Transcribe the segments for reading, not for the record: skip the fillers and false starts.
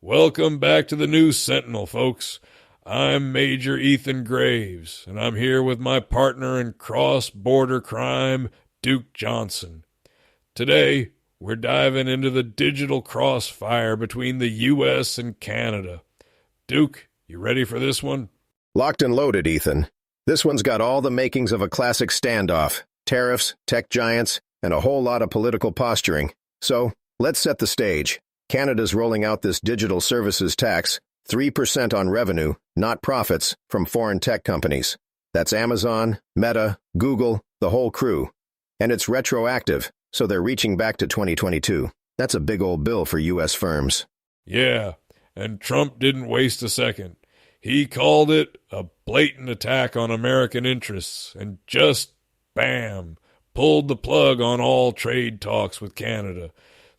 Welcome back to the News Sentinel, folks. I'm Major Ethan Graves, and I'm here with my partner in cross-border crime, Duke Johnson. Today, we're diving into the digital crossfire between the U.S. and Canada. Duke, you ready for this one? Locked and loaded, Ethan. This one's got all the makings of a classic standoff, tariffs, tech giants, and a whole lot of political posturing. So, let's set the stage. Canada's rolling out this digital services tax, 3% on revenue, not profits, from foreign tech companies. That's Amazon, Meta, Google, the whole crew. And it's retroactive, so they're reaching back to 2022. That's a big old bill for U.S. firms. Yeah, and Trump didn't waste a second. He called it a blatant attack on American interests and just, bam, pulled the plug on all trade talks with Canada.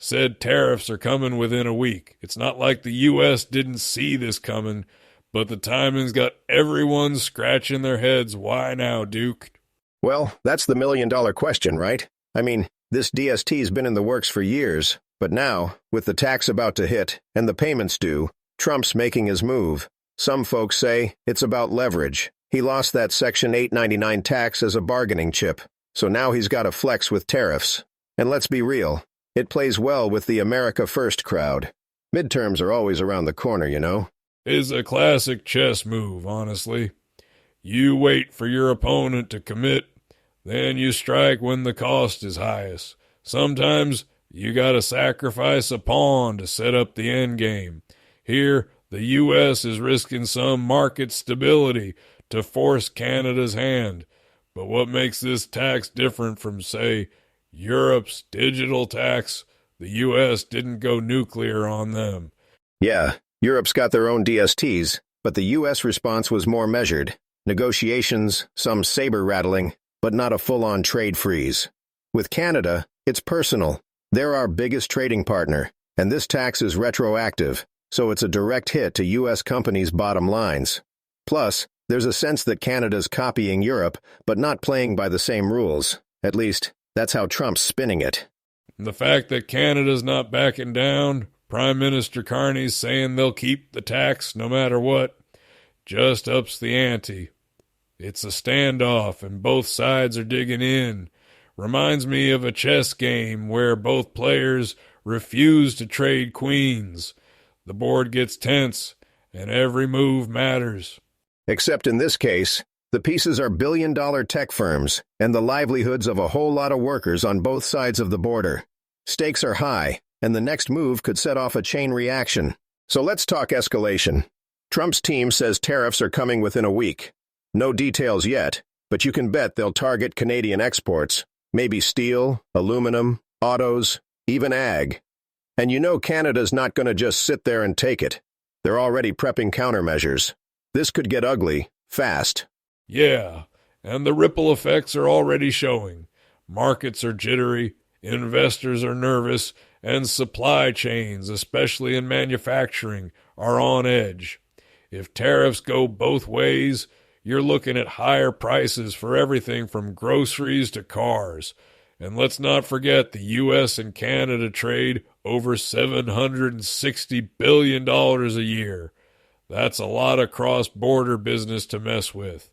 Said tariffs are coming within a week. It's not like the U.S. didn't see this coming, but the timing's got everyone scratching their heads. Why now, Duke? Well, that's the million-dollar question, right? I mean, this DST's been in the works for years, but now, with the tax about to hit and the payments due, Trump's making his move. Some folks say it's about leverage. He lost that Section 899 tax as a bargaining chip, so now he's got to flex with tariffs. And let's be real. It plays well with the America First crowd. Midterms are always around the corner, you know. Is a classic chess move, honestly. You wait for your opponent to commit, then you strike when the cost is highest. Sometimes you gotta sacrifice a pawn to set up the endgame. Here, the U.S. is risking some market stability to force Canada's hand. But what makes this tax different from, say, Europe's digital tax? The U.S. didn't go nuclear on them. Yeah, Europe's got their own DSTs, but the U.S. response was more measured. Negotiations, some saber-rattling, but not a full-on trade freeze. With Canada, it's personal. They're our biggest trading partner, and this tax is retroactive, so it's a direct hit to U.S. companies' bottom lines. Plus, there's a sense that Canada's copying Europe, but not playing by the same rules. At least, that's how Trump's spinning it. The fact that Canada's not backing down, Prime Minister Carney's saying they'll keep the tax no matter what, just ups the ante. It's a standoff and both sides are digging in. Reminds me of a chess game where both players refuse to trade queens. The board gets tense and every move matters. Except in this case, the pieces are billion-dollar tech firms and the livelihoods of a whole lot of workers on both sides of the border. Stakes are high, and the next move could set off a chain reaction. So let's talk escalation. Trump's team says tariffs are coming within a week. No details yet, but you can bet they'll target Canadian exports, maybe steel, aluminum, autos, even ag. And you know Canada's not going to just sit there and take it. They're already prepping countermeasures. This could get ugly, fast. Yeah, and the ripple effects are already showing. Markets are jittery, investors are nervous, and supply chains, especially in manufacturing, are on edge. If tariffs go both ways, you're looking at higher prices for everything from groceries to cars. And let's not forget the U.S. and Canada trade over $760 billion a year. That's a lot of cross-border business to mess with.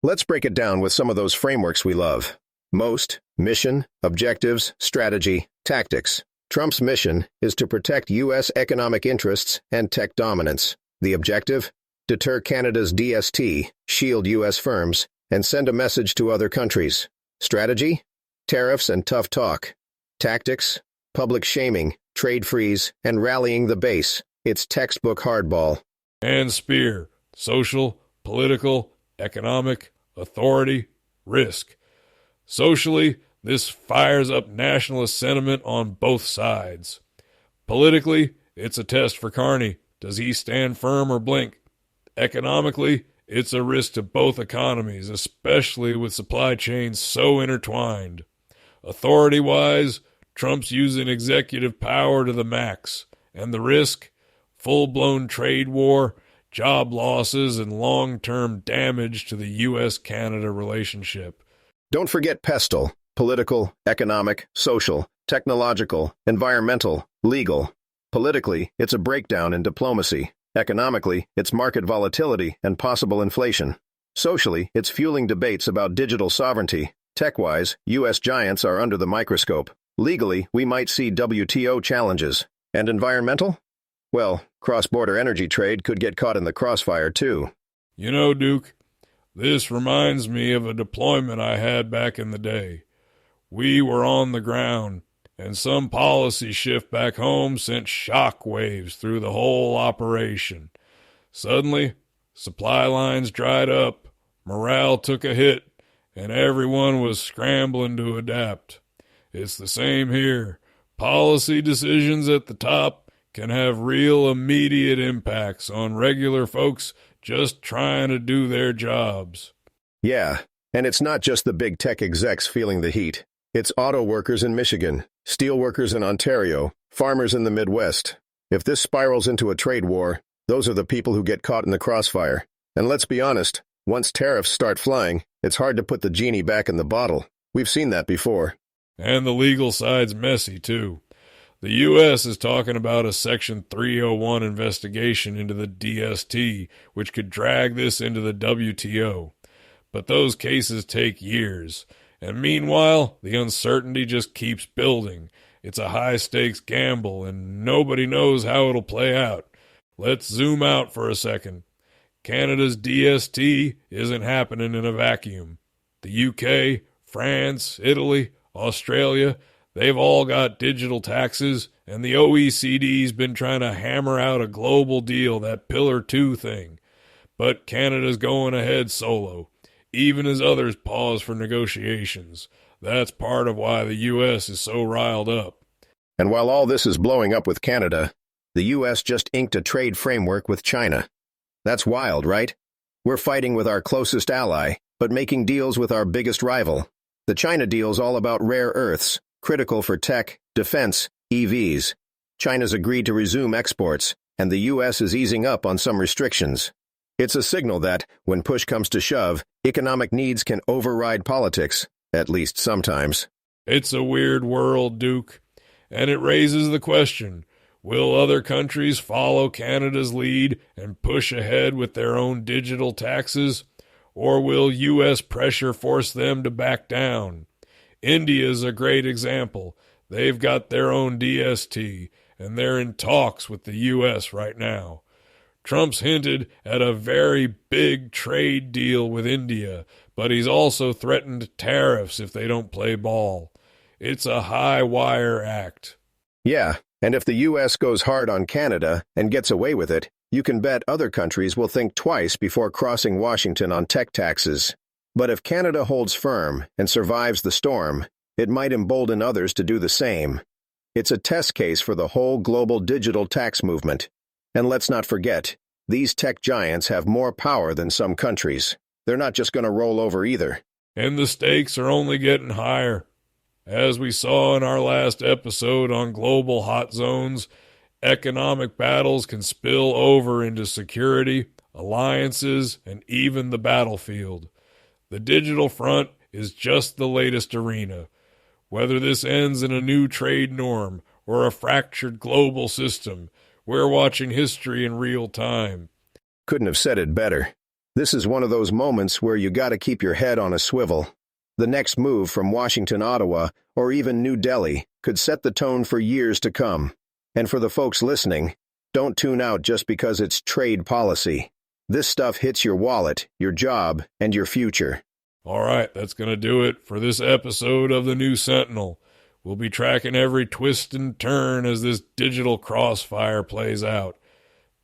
Let's break it down with some of those frameworks we love. MOST, mission, objectives, strategy, tactics. Trump's mission is to protect U.S. economic interests and tech dominance. The objective? Deter Canada's DST, shield U.S. firms, and send a message to other countries. Strategy? Tariffs and tough talk. Tactics? Public shaming, trade freeze, and rallying the base. It's textbook hardball. And spear. Social, political, economic, authority, risk. Socially, this fires up nationalist sentiment on both sides. Politically, it's a test for Carney. Does he stand firm or blink? Economically, it's a risk to both economies, especially with supply chains so intertwined. Authority-wise, Trump's using executive power to the max. And the risk? Full-blown trade war, job losses, and long-term damage to the U.S.-Canada relationship. Don't forget PESTLE, political, economic, social, technological, environmental, legal. Politically, it's a breakdown in diplomacy. Economically, it's market volatility and possible inflation. Socially, it's fueling debates about digital sovereignty. Tech-wise, U.S. giants are under the microscope. Legally, we might see WTO challenges. And environmental? Well, cross-border energy trade could get caught in the crossfire, too. You know, Duke, this reminds me of a deployment I had back in the day. We were on the ground, and some policy shift back home sent shock waves through the whole operation. Suddenly, supply lines dried up, morale took a hit, and everyone was scrambling to adapt. It's the same here. Policy decisions at the top can have real immediate impacts on regular folks just trying to do their jobs. Yeah, and it's not just the big tech execs feeling the heat. It's auto workers in Michigan, steel workers in Ontario, farmers in the Midwest. If this spirals into a trade war, those are the people who get caught in the crossfire. And let's be honest, once tariffs start flying, it's hard to put the genie back in the bottle. We've seen that before. And the legal side's messy, too. The U.S. is talking about a Section 301 investigation into the DST, which could drag this into the WTO. But those cases take years. And meanwhile, the uncertainty just keeps building. It's a high-stakes gamble, and nobody knows how it'll play out. Let's zoom out for a second. Canada's DST isn't happening in a vacuum. The UK, France, Italy, Australia, they've all got digital taxes, and the OECD's been trying to hammer out a global deal, that Pillar 2 thing. But Canada's going ahead solo, even as others pause for negotiations. That's part of why the U.S. is so riled up. And while all this is blowing up with Canada, the U.S. just inked a trade framework with China. That's wild, right? We're fighting with our closest ally, but making deals with our biggest rival. The China deal's all about rare earths, critical for tech, defense, EVs. China's agreed to resume exports, and the U.S. is easing up on some restrictions. It's a signal that, when push comes to shove, economic needs can override politics, at least sometimes. It's a weird world, Duke, and it raises the question, will other countries follow Canada's lead and push ahead with their own digital taxes? Or will U.S. pressure force them to back down? India's a great example. They've got their own DST, and they're in talks with the U.S. right now. Trump's hinted at a very big trade deal with India, but he's also threatened tariffs if they don't play ball. It's a high-wire act. Yeah, and if the U.S. goes hard on Canada and gets away with it, you can bet other countries will think twice before crossing Washington on tech taxes. But if Canada holds firm and survives the storm, it might embolden others to do the same. It's a test case for the whole global digital tax movement. And let's not forget, these tech giants have more power than some countries. They're not just going to roll over either. And the stakes are only getting higher. As we saw in our last episode on global hot zones, economic battles can spill over into security, alliances, and even the battlefield. The digital front is just the latest arena. Whether this ends in a new trade norm or a fractured global system, we're watching history in real time. Couldn't have said it better. This is one of those moments where you gotta keep your head on a swivel. The next move from Washington, Ottawa, or even New Delhi could set the tone for years to come. And for the folks listening, don't tune out just because it's trade policy. This stuff hits your wallet, your job, and your future. All right, that's going to do it for this episode of The New Sentinel. We'll be tracking every twist and turn as this digital crossfire plays out.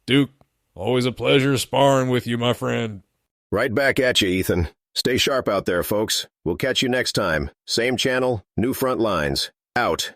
Duke, always a pleasure sparring with you, my friend. Right back at you, Ethan. Stay sharp out there, folks. We'll catch you next time. Same channel, new front lines. Out.